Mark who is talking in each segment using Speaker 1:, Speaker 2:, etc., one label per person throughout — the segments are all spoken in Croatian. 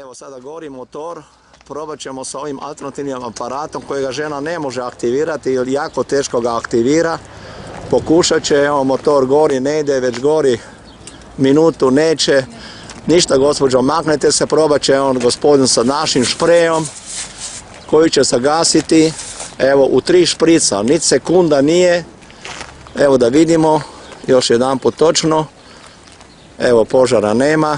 Speaker 1: Evo sada gori motor, probat ćemo sa ovim alternativnim aparatom kojega žena ne može aktivirati ili jako teško ga aktivira. Pokušat će, evo motor gori, ne ide, već gori minutu, neće. Ništa gospođo, maknete se, probat će on gospodin sa našim šprejom koji će se gasiti. Evo u 3 šprica, niti sekunda nije. Evo da vidimo, još jedan put točno. Evo požara nema.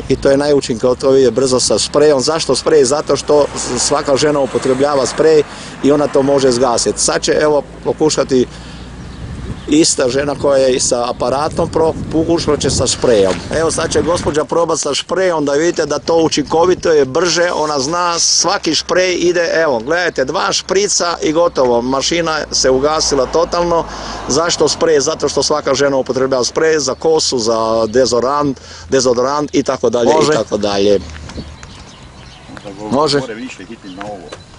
Speaker 1: I to je najučinkovitije brzo sa sprejom. Zašto sprej? Zato što svaka žena upotrebljava sprej i ona to može zgasiti. Sad će evo pokušati ista žena koja je sa aparatom, pokušat će sa sprejom. Evo sad će gospođa probati sa sprejom da vidite da to učinkovito je brže. Ona zna, svaki šprej ide, evo gledajte, 2 šprica i gotovo. Mašina se ugasila totalno. Zašto sprej? Zato što svaka žena upotrebljava sprej za kosu, za dezodorant i tako dalje i tako dalje. Može?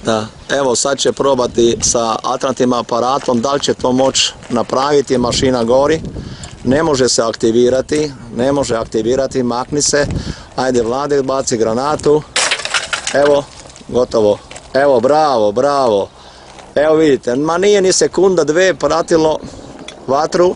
Speaker 1: Da. Evo sad će probati sa alternativnim aparatom, da li će to moći napraviti, mašina gori, ne može se aktivirati, makni se, ajde Vlade, baci granatu, evo, gotovo, evo, bravo, evo vidite, ma nije ni sekunda, 2 pratilo vatru,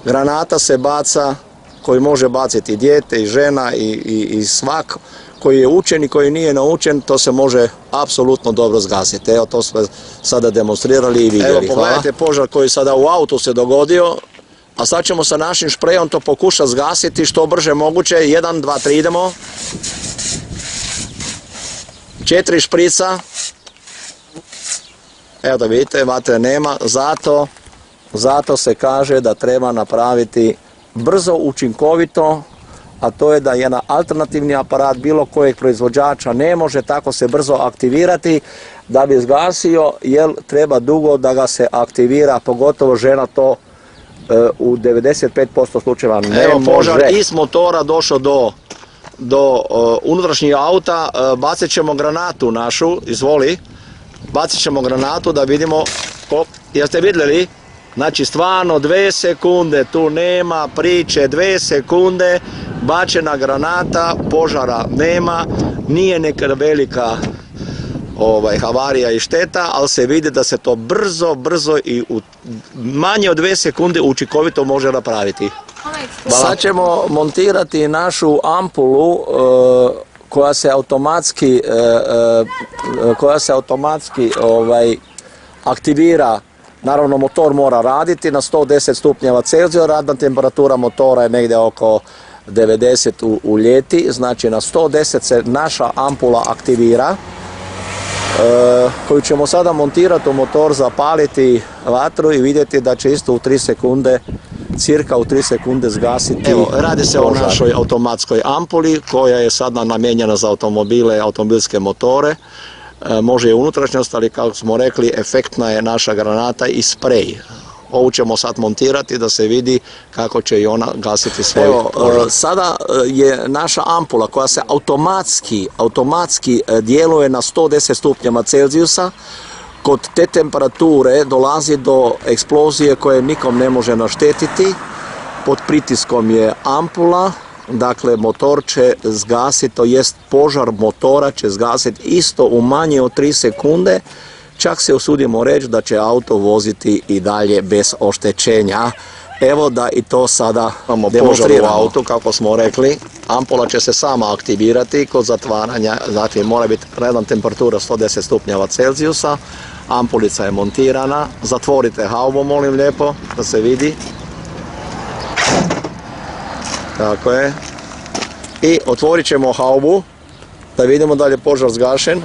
Speaker 1: granata se baca, koji može baciti i dijete, i žena, i svak, koji je učen i koji nije naučen, to se može apsolutno dobro zgasiti. Evo to smo sada demonstrirali i vidjeli. Evo pogledajte požar koji sada u autu se dogodio, a sad ćemo sa našim šprejom to pokušati zgasiti što brže moguće. 1, 2, 3 idemo. 4 šprica. Evo da vidite, vatre nema, zato se kaže da treba napraviti brzo, učinkovito, a to je da jedan alternativni aparat bilo kojeg proizvođača ne može tako se brzo aktivirati da bi zgasio, jer treba dugo da ga se aktivira, pogotovo žena to u 95% slučajeva ne može. Evo požar iz motora došao do unutrašnjeg auta, bacit ćemo granatu našu, izvoli, bacit ćemo granatu da vidimo, jeste vidjeli? Znači stvarno 2 sekunde, tu nema priče, 2 sekunde, bačena granata, požara nema, nije neka velika havarija i šteta, ali se vidi da se to brzo i u manje od 2 sekunde učinkovito može napraviti. Sad ćemo montirati našu ampulu koja se automatski aktivira. Naravno motor mora raditi na 110 stupnjeva Celzija, radna temperatura motora je negdje oko 90 u ljeti, znači na 110 se naša ampula aktivira, koju ćemo sada montirati u motor, zapaliti vatru i vidjeti da će isto u 3 sekunde, cirka u 3 sekunde zgasiti. Evo, radi se o našoj automatskoj ampuli koja je sada namijenjena za automobile, automobilske motore. Može i unutrašnjost, ali kako smo rekli, efektna je naša granata i sprej. Ovu ćemo sad montirati da se vidi kako će i ona gasiti svoj požar. Sada je naša ampula koja se automatski djeluje na 110 stupnjeva Celzijusa. Kod te temperature dolazi do eksplozije koje nikom ne može naštetiti. Pod pritiskom je ampula. Dakle, motor će zgasiti, to jest požar motora će zgasiti isto u manje od 3 sekunde. Čak se usudimo reći da će auto voziti i dalje bez oštećenja. Evo da i to sada demonstriramo. U autu, kako smo rekli, ampula će se sama aktivirati kod zatvaranja, dakle mora biti redna temperatura 110 stupnjeva Celzijusa. Ampulica je montirana, zatvorite haubu, molim lijepo, da se vidi. Tako je. I otvorit ćemo haubu da vidimo da li je požar zgašen.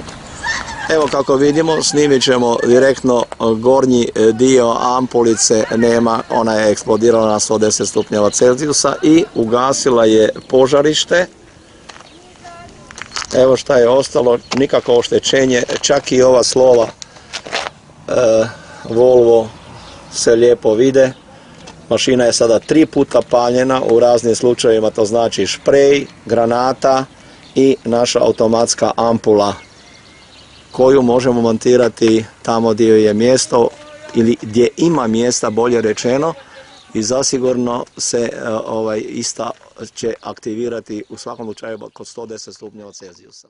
Speaker 1: Evo kako vidimo, snimit ćemo direktno gornji dio ampulice, nema, ona je eksplodirala na 110 stupnjeva Celzijusa i ugasila je požarište. Evo šta je ostalo, nikakvo oštećenje, čak i ova slova Volvo se lijepo vide. Mašina je sada 3 puta paljena, u raznim slučajevima to znači šprej, granata i naša automatska ampula koju možemo montirati tamo gdje je mjesto ili gdje ima mjesta, bolje rečeno, i zasigurno se ista će aktivirati u svakom slučaju kod 110 stupnjeva Celzijusa.